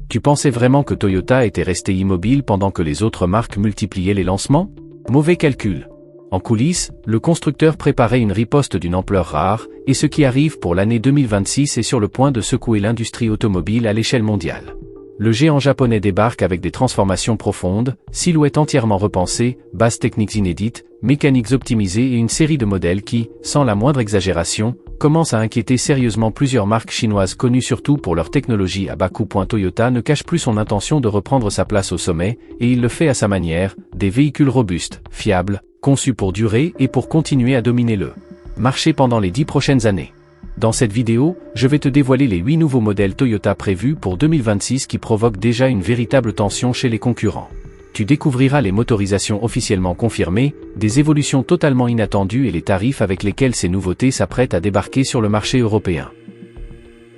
Tu pensais vraiment que Toyota était resté immobile pendant que les autres marques multipliaient les lancements? Mauvais calcul. En coulisses, le constructeur préparait une riposte d'une ampleur rare, et ce qui arrive pour l'année 2026 est sur le point de secouer l'industrie automobile à l'échelle mondiale. Le géant japonais débarque avec des transformations profondes, silhouettes entièrement repensées, bases techniques inédites, mécaniques optimisées et une série de modèles qui, sans la moindre exagération, commencent à inquiéter sérieusement plusieurs marques chinoises connues surtout pour leur technologie à bas coût. Toyota ne cache plus son intention de reprendre sa place au sommet, et il le fait à sa manière, des véhicules robustes, fiables, conçus pour durer et pour continuer à dominer le marché pendant les 10 prochaines années. Dans cette vidéo, je vais te dévoiler les 8 nouveaux modèles Toyota prévus pour 2026 qui provoquent déjà une véritable tension chez les concurrents. Tu découvriras les motorisations officiellement confirmées, des évolutions totalement inattendues et les tarifs avec lesquels ces nouveautés s'apprêtent à débarquer sur le marché européen.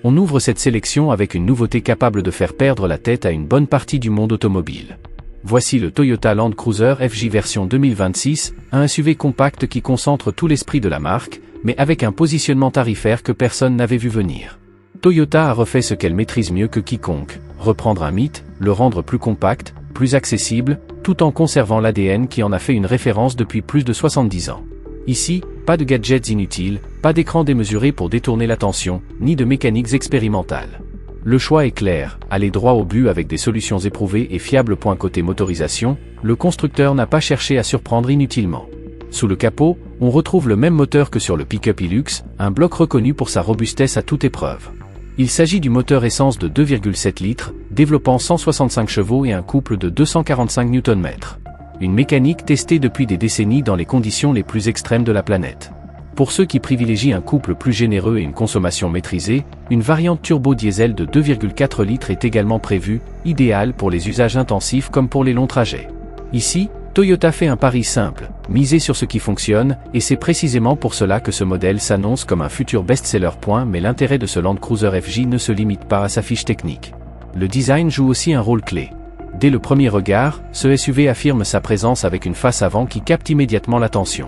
On ouvre cette sélection avec une nouveauté capable de faire perdre la tête à une bonne partie du monde automobile. Voici le Toyota Land Cruiser FJ version 2026, un SUV compact qui concentre tout l'esprit de la marque, mais avec un positionnement tarifaire que personne n'avait vu venir. Toyota a refait ce qu'elle maîtrise mieux que quiconque, reprendre un mythe, le rendre plus compact, plus accessible, tout en conservant l'ADN qui en a fait une référence depuis plus de 70 ans. Ici, pas de gadgets inutiles, pas d'écran démesuré pour détourner l'attention, ni de mécaniques expérimentales. Le choix est clair, aller droit au but avec des solutions éprouvées et fiables. Côté motorisation, le constructeur n'a pas cherché à surprendre inutilement. Sous le capot, on retrouve le même moteur que sur le pick-up Hilux, un bloc reconnu pour sa robustesse à toute épreuve. Il s'agit du moteur essence de 2,7 litres, développant 165 chevaux et un couple de 245 Nm. Une mécanique testée depuis des décennies dans les conditions les plus extrêmes de la planète. Pour ceux qui privilégient un couple plus généreux et une consommation maîtrisée, une variante turbo-diesel de 2,4 litres est également prévue, idéale pour les usages intensifs comme pour les longs trajets. Ici, Toyota fait un pari simple, miser sur ce qui fonctionne, et c'est précisément pour cela que ce modèle s'annonce comme un futur best-seller. Mais l'intérêt de ce Land Cruiser FJ ne se limite pas à sa fiche technique. Le design joue aussi un rôle clé. Dès le premier regard, ce SUV affirme sa présence avec une face avant qui capte immédiatement l'attention.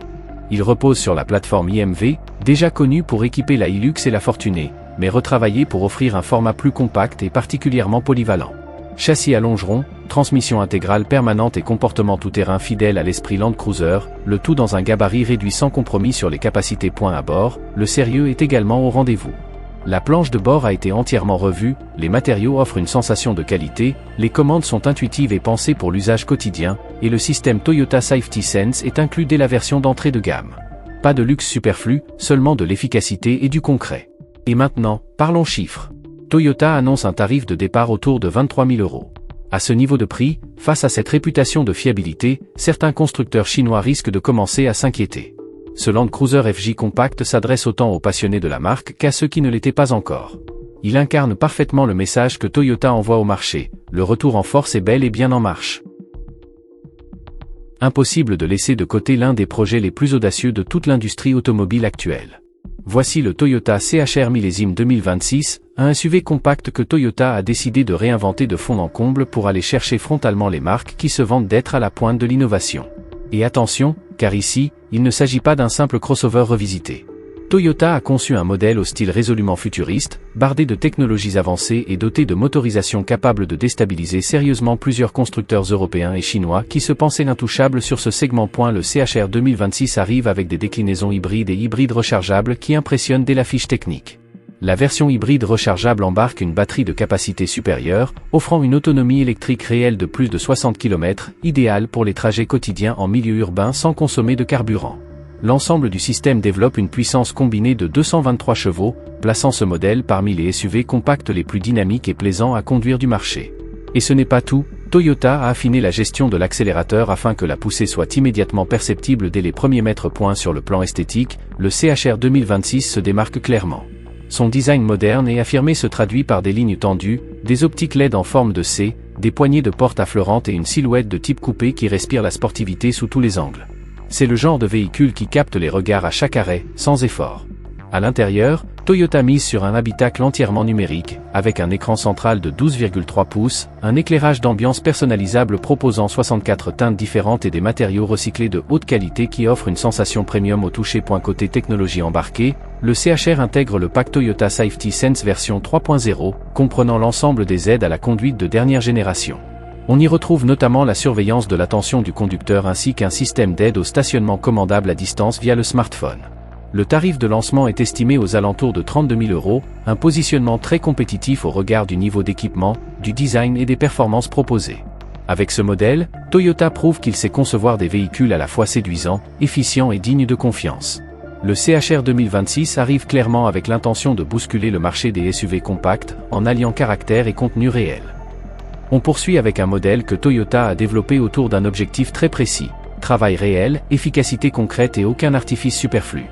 Il repose sur la plateforme IMV, déjà connue pour équiper la Hilux et la Fortuner, mais retravaillée pour offrir un format plus compact et particulièrement polyvalent. Châssis à longeron, transmission intégrale permanente et comportement tout-terrain fidèle à l'esprit Land Cruiser, le tout dans un gabarit réduit sans compromis sur les capacités. À bord, le sérieux est également au rendez-vous. La planche de bord a été entièrement revue, les matériaux offrent une sensation de qualité, les commandes sont intuitives et pensées pour l'usage quotidien, et le système Toyota Safety Sense est inclus dès la version d'entrée de gamme. Pas de luxe superflu, seulement de l'efficacité et du concret. Et maintenant, parlons chiffres. Toyota annonce un tarif de départ autour de 23 000 €. À ce niveau de prix, face à cette réputation de fiabilité, certains constructeurs chinois risquent de commencer à s'inquiéter. Ce Land Cruiser FJ compact s'adresse autant aux passionnés de la marque qu'à ceux qui ne l'étaient pas encore. Il incarne parfaitement le message que Toyota envoie au marché, le retour en force est bel et bien en marche. Impossible de laisser de côté l'un des projets les plus audacieux de toute l'industrie automobile actuelle. Voici le Toyota CHR millésime 2026, un SUV compact que Toyota a décidé de réinventer de fond en comble pour aller chercher frontalement les marques qui se vantent d'être à la pointe de l'innovation. Et attention, car ici, il ne s'agit pas d'un simple crossover revisité. Toyota a conçu un modèle au style résolument futuriste, bardé de technologies avancées et doté de motorisations capables de déstabiliser sérieusement plusieurs constructeurs européens et chinois qui se pensaient intouchables sur ce segment. Le CHR 2026 arrive avec des déclinaisons hybrides et hybrides rechargeables qui impressionnent dès la fiche technique. La version hybride rechargeable embarque une batterie de capacité supérieure, offrant une autonomie électrique réelle de plus de 60 km, idéale pour les trajets quotidiens en milieu urbain sans consommer de carburant. L'ensemble du système développe une puissance combinée de 223 chevaux, plaçant ce modèle parmi les SUV compacts les plus dynamiques et plaisants à conduire du marché. Et ce n'est pas tout, Toyota a affiné la gestion de l'accélérateur afin que la poussée soit immédiatement perceptible dès les premiers mètres. Sur le plan esthétique, le CHR 2026 se démarque clairement. Son design moderne et affirmé se traduit par des lignes tendues, des optiques LED en forme de C, des poignées de porte affleurantes et une silhouette de type coupé qui respire la sportivité sous tous les angles. C'est le genre de véhicule qui capte les regards à chaque arrêt, sans effort. À l'intérieur, Toyota mise sur un habitacle entièrement numérique, avec un écran central de 12,3 pouces, un éclairage d'ambiance personnalisable proposant 64 teintes différentes et des matériaux recyclés de haute qualité qui offrent une sensation premium au toucher. Côté technologie embarquée, le CHR intègre le pack Toyota Safety Sense version 3.0, comprenant l'ensemble des aides à la conduite de dernière génération. On y retrouve notamment la surveillance de l'attention du conducteur ainsi qu'un système d'aide au stationnement commandable à distance via le smartphone. Le tarif de lancement est estimé aux alentours de 32 000 €, un positionnement très compétitif au regard du niveau d'équipement, du design et des performances proposées. Avec ce modèle, Toyota prouve qu'il sait concevoir des véhicules à la fois séduisants, efficients et dignes de confiance. Le CHR 2026 arrive clairement avec l'intention de bousculer le marché des SUV compacts, en alliant caractère et contenu réel. On poursuit avec un modèle que Toyota a développé autour d'un objectif très précis: travail réel, efficacité concrète et aucun artifice superflu.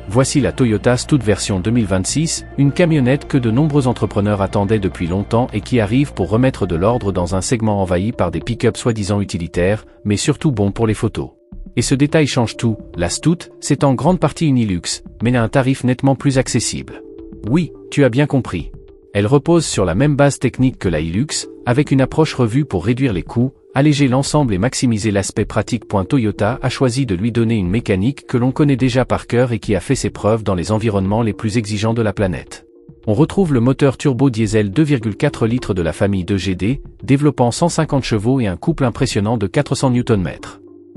Voici la Toyota Stout version 2026, une camionnette que de nombreux entrepreneurs attendaient depuis longtemps et qui arrive pour remettre de l'ordre dans un segment envahi par des pick-up soi-disant utilitaires, mais surtout bons pour les photos. Et ce détail change tout, la Stout, c'est en grande partie une Hilux, mais à un tarif nettement plus accessible. Oui, tu as bien compris. Elle repose sur la même base technique que la Hilux, avec une approche revue pour réduire les coûts, alléger l'ensemble et maximiser l'aspect pratique. Toyota a choisi de lui donner une mécanique que l'on connaît déjà par cœur et qui a fait ses preuves dans les environnements les plus exigeants de la planète. On retrouve le moteur turbo diesel 2,4 litres de la famille 2GD, développant 150 chevaux et un couple impressionnant de 400 Nm.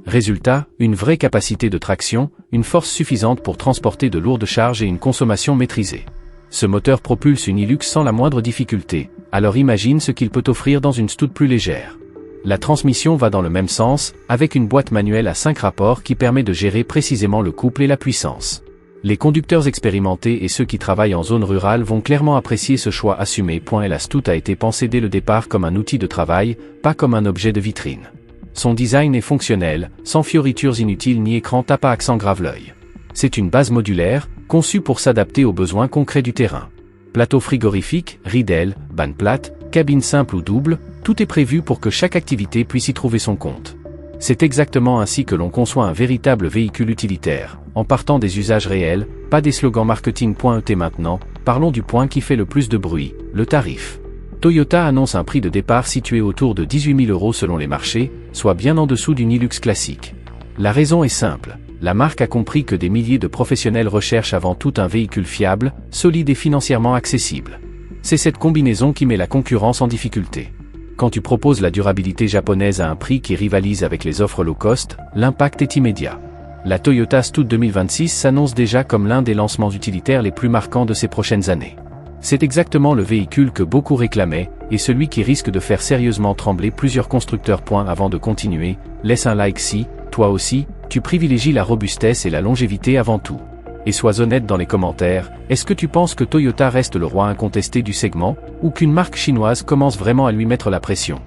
Résultat, une vraie capacité de traction, une force suffisante pour transporter de lourdes charges et une consommation maîtrisée. Ce moteur propulse une Hilux sans la moindre difficulté, alors imagine ce qu'il peut offrir dans une Stout plus légère. La transmission va dans le même sens, avec une boîte manuelle à 5 rapports qui permet de gérer précisément le couple et la puissance. Les conducteurs expérimentés et ceux qui travaillent en zone rurale vont clairement apprécier ce choix assumé. Et la Stout a été pensée dès le départ comme un outil de travail, pas comme un objet de vitrine. Son design est fonctionnel, sans fioritures inutiles ni écran tape à accent grave l'œil. C'est une base modulaire, conçue pour s'adapter aux besoins concrets du terrain. Plateau frigorifique, ridelle, banne plate, cabine simple ou double, tout est prévu pour que chaque activité puisse y trouver son compte. C'est exactement ainsi que l'on conçoit un véritable véhicule utilitaire, en partant des usages réels, pas des slogans marketing. Maintenant, parlons du point qui fait le plus de bruit, le tarif. Toyota annonce un prix de départ situé autour de 18 000 € selon les marchés, soit bien en dessous d'une Hilux classique. La raison est simple. La marque a compris que des milliers de professionnels recherchent avant tout un véhicule fiable, solide et financièrement accessible. C'est cette combinaison qui met la concurrence en difficulté. Quand tu proposes la durabilité japonaise à un prix qui rivalise avec les offres low cost, l'impact est immédiat. La Toyota Stout 2026 s'annonce déjà comme l'un des lancements utilitaires les plus marquants de ces prochaines années. C'est exactement le véhicule que beaucoup réclamaient, et celui qui risque de faire sérieusement trembler plusieurs constructeurs. Avant de continuer, laisse un like si, toi aussi, tu privilégies la robustesse et la longévité avant tout. Et sois honnête dans les commentaires, est-ce que tu penses que Toyota reste le roi incontesté du segment, ou qu'une marque chinoise commence vraiment à lui mettre la pression?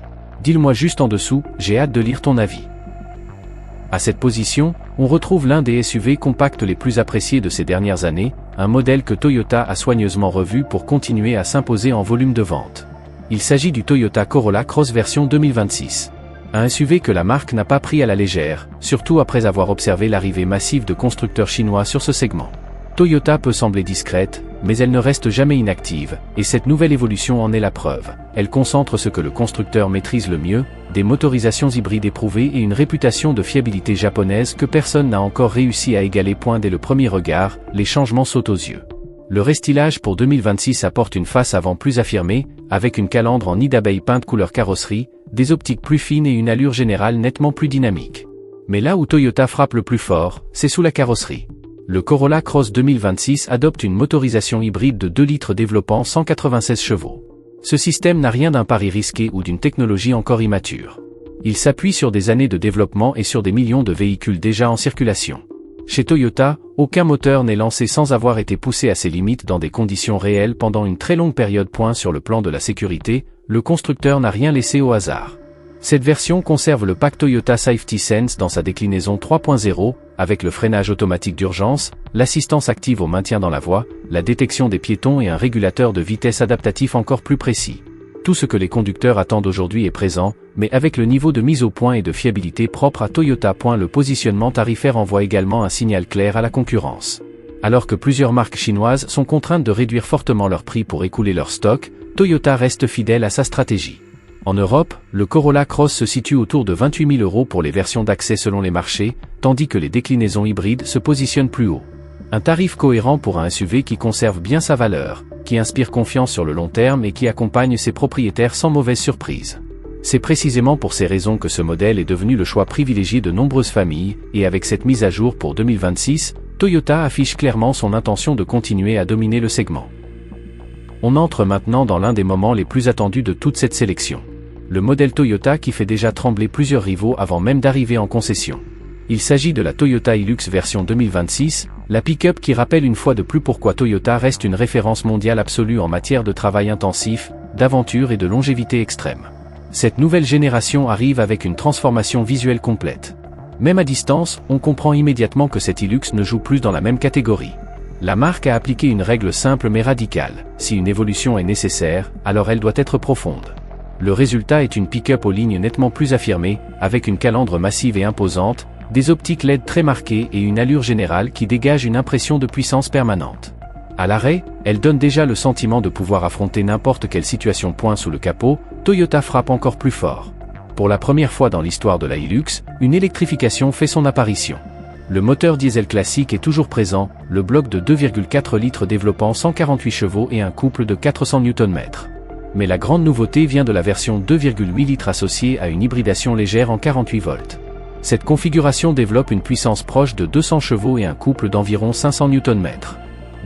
Dis-le-moi juste en dessous, j'ai hâte de lire ton avis. À cette position, on retrouve l'un des SUV compacts les plus appréciés de ces dernières années, un modèle que Toyota a soigneusement revu pour continuer à s'imposer en volume de vente. Il s'agit du Toyota Corolla Cross version 2026. Un SUV que la marque n'a pas pris à la légère, surtout après avoir observé l'arrivée massive de constructeurs chinois sur ce segment. Toyota peut sembler discrète, mais elle ne reste jamais inactive, et cette nouvelle évolution en est la preuve. Elle concentre ce que le constructeur maîtrise le mieux, des motorisations hybrides éprouvées et une réputation de fiabilité japonaise que personne n'a encore réussi à égaler. Dès le premier regard, les changements sautent aux yeux. Le restylage pour 2026 apporte une face avant plus affirmée, avec une calandre en nid d'abeille peinte couleur carrosserie, des optiques plus fines et une allure générale nettement plus dynamique. Mais là où Toyota frappe le plus fort, c'est sous la carrosserie. Le Corolla Cross 2026 adopte une motorisation hybride de 2 litres développant 196 chevaux. Ce système n'a rien d'un pari risqué ou d'une technologie encore immature. Il s'appuie sur des années de développement et sur des millions de véhicules déjà en circulation. Chez Toyota, aucun moteur n'est lancé sans avoir été poussé à ses limites dans des conditions réelles pendant une très longue période. Sur le plan de la sécurité, le constructeur n'a rien laissé au hasard. Cette version conserve le pack Toyota Safety Sense dans sa déclinaison 3.0, avec le freinage automatique d'urgence, l'assistance active au maintien dans la voie, la détection des piétons et un régulateur de vitesse adaptatif encore plus précis. Tout ce que les conducteurs attendent aujourd'hui est présent, mais avec le niveau de mise au point et de fiabilité propre à Toyota. Le positionnement tarifaire envoie également un signal clair à la concurrence. Alors que plusieurs marques chinoises sont contraintes de réduire fortement leurs prix pour écouler leur stock, Toyota reste fidèle à sa stratégie. En Europe, le Corolla Cross se situe autour de 28 000 € pour les versions d'accès selon les marchés, tandis que les déclinaisons hybrides se positionnent plus haut. Un tarif cohérent pour un SUV qui conserve bien sa valeur, qui inspire confiance sur le long terme et qui accompagne ses propriétaires sans mauvaise surprise. C'est précisément pour ces raisons que ce modèle est devenu le choix privilégié de nombreuses familles, et avec cette mise à jour pour 2026, Toyota affiche clairement son intention de continuer à dominer le segment. On entre maintenant dans l'un des moments les plus attendus de toute cette sélection. Le modèle Toyota qui fait déjà trembler plusieurs rivaux avant même d'arriver en concession. Il s'agit de la Toyota Hilux version 2026, la pick-up qui rappelle une fois de plus pourquoi Toyota reste une référence mondiale absolue en matière de travail intensif, d'aventure et de longévité extrême. Cette nouvelle génération arrive avec une transformation visuelle complète. Même à distance, on comprend immédiatement que cette Hilux ne joue plus dans la même catégorie. La marque a appliqué une règle simple mais radicale. Si une évolution est nécessaire, alors elle doit être profonde. Le résultat est une pick-up aux lignes nettement plus affirmées, avec une calandre massive et imposante, des optiques LED très marquées et une allure générale qui dégage une impression de puissance permanente. À l'arrêt, elle donne déjà le sentiment de pouvoir affronter n'importe quelle situation. Sous le capot, Toyota frappe encore plus fort. Pour la première fois dans l'histoire de la Hilux, une électrification fait son apparition. Le moteur diesel classique est toujours présent, le bloc de 2,4 litres développant 148 chevaux et un couple de 400 Nm. Mais la grande nouveauté vient de la version 2,8 litres associée à une hybridation légère en 48 volts. Cette configuration développe une puissance proche de 200 chevaux et un couple d'environ 500 Nm.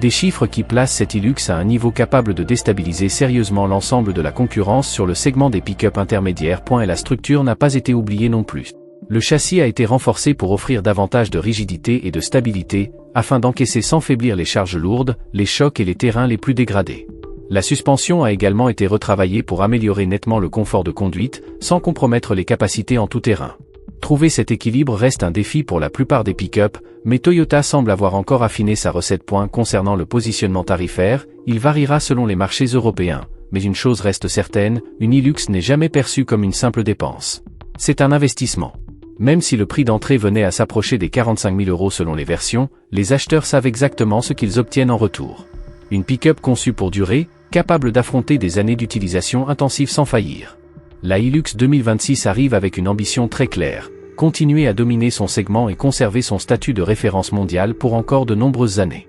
Des chiffres qui placent cette Hilux à un niveau capable de déstabiliser sérieusement l'ensemble de la concurrence sur le segment des pick-up intermédiaires. Et la structure n'a pas été oubliée non plus. Le châssis a été renforcé pour offrir davantage de rigidité et de stabilité, afin d'encaisser sans faiblir les charges lourdes, les chocs et les terrains les plus dégradés. La suspension a également été retravaillée pour améliorer nettement le confort de conduite, sans compromettre les capacités en tout terrain. Trouver cet équilibre reste un défi pour la plupart des pick-up, mais Toyota semble avoir encore affiné sa recette. Concernant le positionnement tarifaire, il variera selon les marchés européens, mais une chose reste certaine, une Hilux n'est jamais perçue comme une simple dépense. C'est un investissement. Même si le prix d'entrée venait à s'approcher des 45 000 € selon les versions, les acheteurs savent exactement ce qu'ils obtiennent en retour. Une pick-up conçue pour durer, capable d'affronter des années d'utilisation intensive sans faillir. La Hilux 2026 arrive avec une ambition très claire, continuer à dominer son segment et conserver son statut de référence mondiale pour encore de nombreuses années.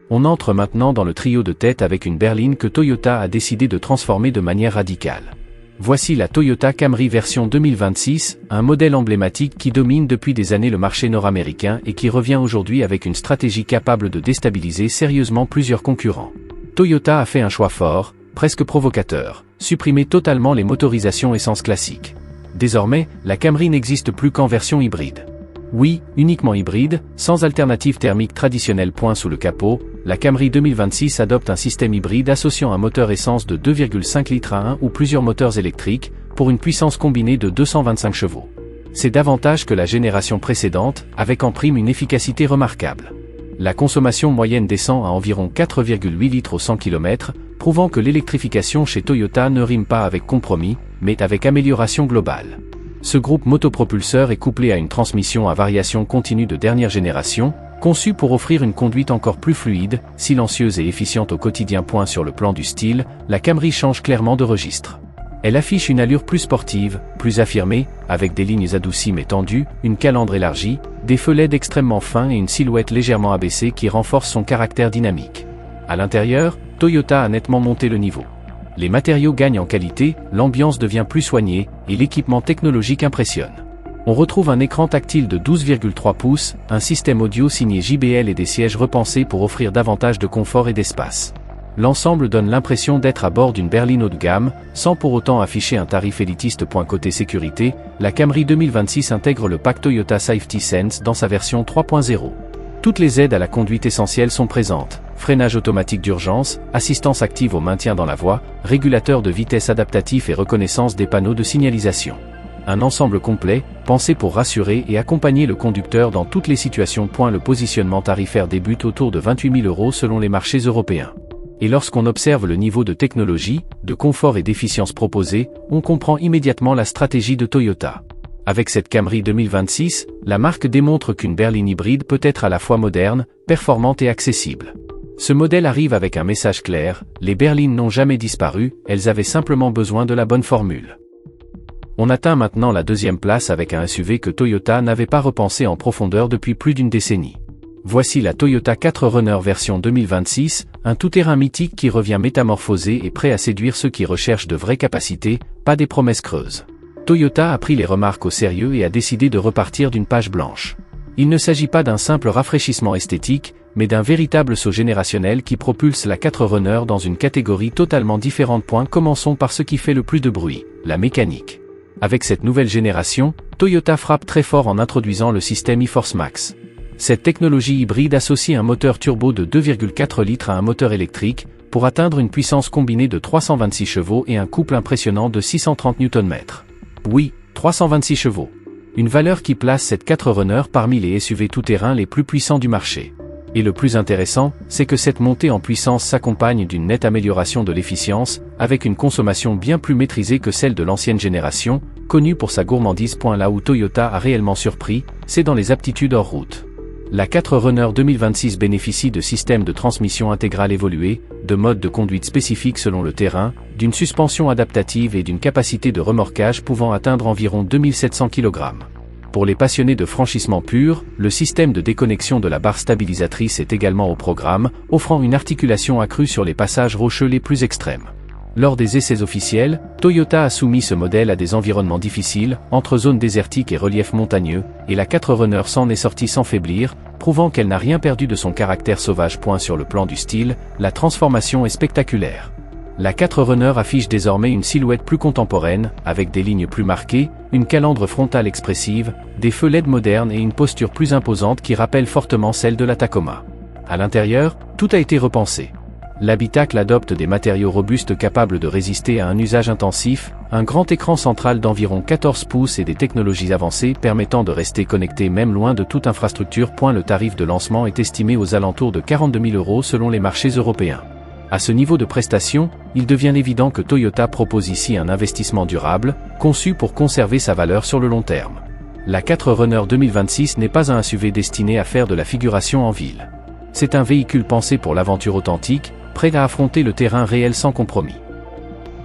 On entre maintenant dans le trio de tête avec une berline que Toyota a décidé de transformer de manière radicale. Voici la Toyota Camry version 2026, un modèle emblématique qui domine depuis des années le marché nord-américain et qui revient aujourd'hui avec une stratégie capable de déstabiliser sérieusement plusieurs concurrents. Toyota a fait un choix fort, presque provocateur, supprimer totalement les motorisations essence classiques. Désormais, la Camry n'existe plus qu'en version hybride. Oui, uniquement hybride, sans alternative thermique traditionnelle. Sous le capot, la Camry 2026 adopte un système hybride associant un moteur essence de 2,5 litres à 1 ou plusieurs moteurs électriques, pour une puissance combinée de 225 chevaux. C'est davantage que la génération précédente, avec en prime une efficacité remarquable. La consommation moyenne descend à environ 4,8 litres au 100 km, prouvant que l'électrification chez Toyota ne rime pas avec compromis, mais avec amélioration globale. Ce groupe motopropulseur est couplé à une transmission à variation continue de dernière génération, conçue pour offrir une conduite encore plus fluide, silencieuse et efficiente au quotidien. Sur le plan du style, la Camry change clairement de registre. Elle affiche une allure plus sportive, plus affirmée, avec des lignes adoucies mais tendues, une calandre élargie, des feux LED extrêmement fins et une silhouette légèrement abaissée qui renforce son caractère dynamique. À l'intérieur, Toyota a nettement monté le niveau. Les matériaux gagnent en qualité, l'ambiance devient plus soignée, et l'équipement technologique impressionne. On retrouve un écran tactile de 12,3 pouces, un système audio signé JBL et des sièges repensés pour offrir davantage de confort et d'espace. L'ensemble donne l'impression d'être à bord d'une berline haut de gamme, sans pour autant afficher un tarif élitiste. Côté sécurité, la Camry 2026 intègre le pack Toyota Safety Sense dans sa version 3.0. Toutes les aides à la conduite essentielles sont présentes: freinage automatique d'urgence, assistance active au maintien dans la voie, régulateur de vitesse adaptatif et reconnaissance des panneaux de signalisation. Un ensemble complet, pensé pour rassurer et accompagner le conducteur dans toutes les situations. Le positionnement tarifaire débute autour de 28 000 € selon les marchés européens. Et lorsqu'on observe le niveau de technologie, de confort et d'efficience proposé, on comprend immédiatement la stratégie de Toyota. Avec cette Camry 2026, la marque démontre qu'une berline hybride peut être à la fois moderne, performante et accessible. Ce modèle arrive avec un message clair, les berlines n'ont jamais disparu, elles avaient simplement besoin de la bonne formule. On atteint maintenant la deuxième place avec un SUV que Toyota n'avait pas repensé en profondeur depuis plus d'une décennie. Voici la Toyota 4Runner version 2026, un tout-terrain mythique qui revient métamorphosé et prêt à séduire ceux qui recherchent de vraies capacités, pas des promesses creuses. Toyota a pris les remarques au sérieux et a décidé de repartir d'une page blanche. Il ne s'agit pas d'un simple rafraîchissement esthétique, mais d'un véritable saut générationnel qui propulse la 4Runner dans une catégorie totalement différente. Commençons par ce qui fait le plus de bruit, la mécanique. Avec cette nouvelle génération, Toyota frappe très fort en introduisant le système e-Force Max. Cette technologie hybride associe un moteur turbo de 2,4 litres à un moteur électrique, pour atteindre une puissance combinée de 326 chevaux et un couple impressionnant de 630 Nm. Oui, 326 chevaux. Une valeur qui place cette 4Runner parmi les SUV tout-terrain les plus puissants du marché. Et le plus intéressant, c'est que cette montée en puissance s'accompagne d'une nette amélioration de l'efficience, avec une consommation bien plus maîtrisée que celle de l'ancienne génération, connue pour sa gourmandise. Là où Toyota a réellement surpris, c'est dans les aptitudes hors route. La 4Runner 2026 bénéficie de systèmes de transmission intégrale évolués, de modes de conduite spécifiques selon le terrain, d'une suspension adaptative et d'une capacité de remorquage pouvant atteindre environ 2700 kg. Pour les passionnés de franchissement pur, le système de déconnexion de la barre stabilisatrice est également au programme, offrant une articulation accrue sur les passages rocheux les plus extrêmes. Lors des essais officiels, Toyota a soumis ce modèle à des environnements difficiles, entre zones désertiques et reliefs montagneux, et la 4Runner s'en est sortie sans faiblir, prouvant qu'elle n'a rien perdu de son caractère sauvage. Sur le plan du style, la transformation est spectaculaire. La 4Runner affiche désormais une silhouette plus contemporaine, avec des lignes plus marquées, une calandre frontale expressive, des feux LED modernes et une posture plus imposante qui rappelle fortement celle de la Tacoma. À l'intérieur, tout a été repensé. L'habitacle adopte des matériaux robustes capables de résister à un usage intensif, un grand écran central d'environ 14 pouces et des technologies avancées permettant de rester connecté même loin de toute infrastructure. Le tarif de lancement est estimé aux alentours de 42 000 € selon les marchés européens. À ce niveau de prestation, il devient évident que Toyota propose ici un investissement durable, conçu pour conserver sa valeur sur le long terme. La 4Runner 2026 n'est pas un SUV destiné à faire de la figuration en ville. C'est un véhicule pensé pour l'aventure authentique, prêt à affronter le terrain réel sans compromis.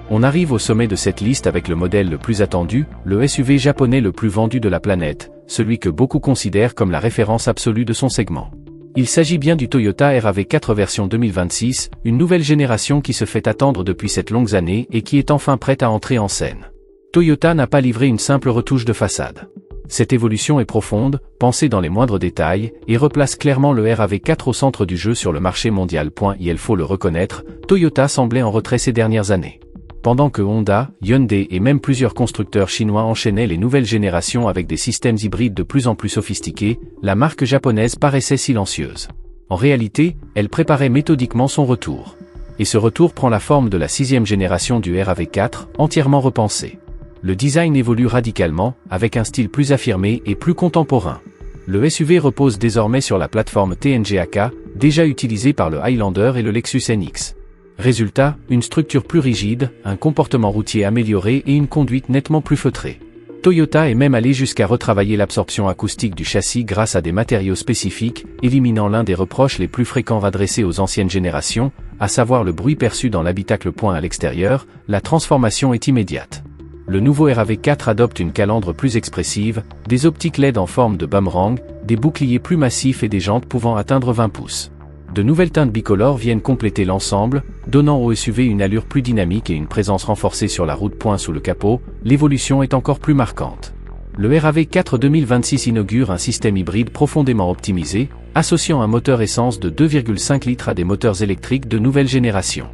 On arrive au sommet de cette liste avec le modèle le plus attendu, le SUV japonais le plus vendu de la planète, celui que beaucoup considèrent comme la référence absolue de son segment. Il s'agit bien du Toyota RAV4 version 2026, une nouvelle génération qui se fait attendre depuis cette longues années et qui est enfin prête à entrer en scène. Toyota n'a pas livré une simple retouche de façade. Cette évolution est profonde, pensée dans les moindres détails, et replace clairement le RAV4 au centre du jeu sur le marché mondial. Il faut le reconnaître, Toyota semblait en retrait ces dernières années. Pendant que Honda, Hyundai et même plusieurs constructeurs chinois enchaînaient les nouvelles générations avec des systèmes hybrides de plus en plus sophistiqués, la marque japonaise paraissait silencieuse. En réalité, elle préparait méthodiquement son retour. Et ce retour prend la forme de la 6e génération du RAV4, entièrement repensée. Le design évolue radicalement, avec un style plus affirmé et plus contemporain. Le SUV repose désormais sur la plateforme TNGA-K, déjà utilisée par le Highlander et le Lexus NX. Résultat, une structure plus rigide, un comportement routier amélioré et une conduite nettement plus feutrée. Toyota est même allé jusqu'à retravailler l'absorption acoustique du châssis grâce à des matériaux spécifiques, éliminant l'un des reproches les plus fréquents adressés aux anciennes générations, à savoir le bruit perçu dans l'habitacle. À l'extérieur, la transformation est immédiate. Le nouveau RAV4 adopte une calandre plus expressive, des optiques LED en forme de boomerang, des boucliers plus massifs et des jantes pouvant atteindre 20 pouces. De nouvelles teintes bicolores viennent compléter l'ensemble, donnant au SUV une allure plus dynamique et une présence renforcée sur la route. Sous le capot, l'évolution est encore plus marquante. Le RAV4 2026 inaugure un système hybride profondément optimisé, associant un moteur essence de 2,5 litres à des moteurs électriques de nouvelle génération.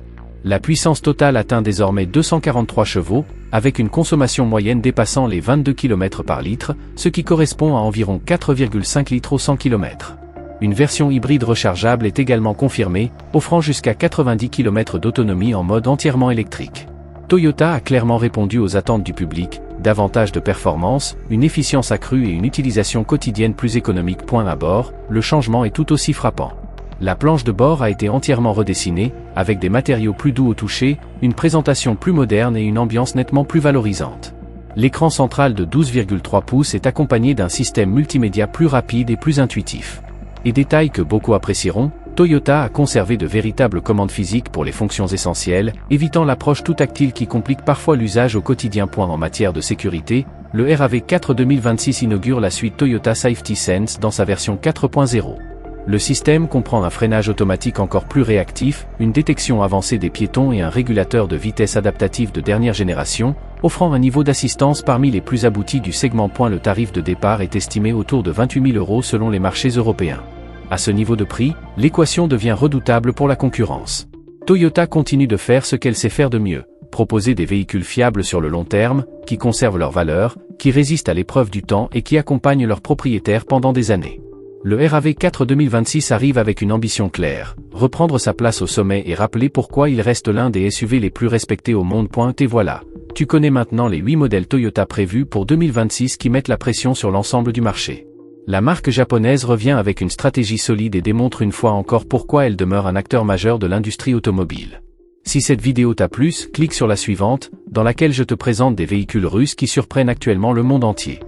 La puissance totale atteint désormais 243 chevaux, avec une consommation moyenne dépassant les 22 km par litre, ce qui correspond à environ 4,5 litres au 100 km. Une version hybride rechargeable est également confirmée, offrant jusqu'à 90 km d'autonomie en mode entièrement électrique. Toyota a clairement répondu aux attentes du public, davantage de performance, une efficience accrue et une utilisation quotidienne plus économique. À bord, le changement est tout aussi frappant. La planche de bord a été entièrement redessinée, avec des matériaux plus doux au toucher, une présentation plus moderne et une ambiance nettement plus valorisante. L'écran central de 12,3 pouces est accompagné d'un système multimédia plus rapide et plus intuitif. Et détail que beaucoup apprécieront, Toyota a conservé de véritables commandes physiques pour les fonctions essentielles, évitant l'approche tout tactile qui complique parfois l'usage au quotidien. En matière de sécurité, le RAV4 2026 inaugure la suite Toyota Safety Sense dans sa version 4.0. Le système comprend un freinage automatique encore plus réactif, une détection avancée des piétons et un régulateur de vitesse adaptatif de dernière génération, offrant un niveau d'assistance parmi les plus aboutis du segment. Le tarif de départ est estimé autour de 28 000 € selon les marchés européens. À ce niveau de prix, l'équation devient redoutable pour la concurrence. Toyota continue de faire ce qu'elle sait faire de mieux, proposer des véhicules fiables sur le long terme, qui conservent leur valeur, qui résistent à l'épreuve du temps et qui accompagnent leurs propriétaires pendant des années. Le RAV4 2026 arrive avec une ambition claire, reprendre sa place au sommet et rappeler pourquoi il reste l'un des SUV les plus respectés au monde. Et voilà, tu connais maintenant les 8 modèles Toyota prévus pour 2026 qui mettent la pression sur l'ensemble du marché. La marque japonaise revient avec une stratégie solide et démontre une fois encore pourquoi elle demeure un acteur majeur de l'industrie automobile. Si cette vidéo t'a plu, clique sur la suivante, dans laquelle je te présente des véhicules russes qui surprennent actuellement le monde entier.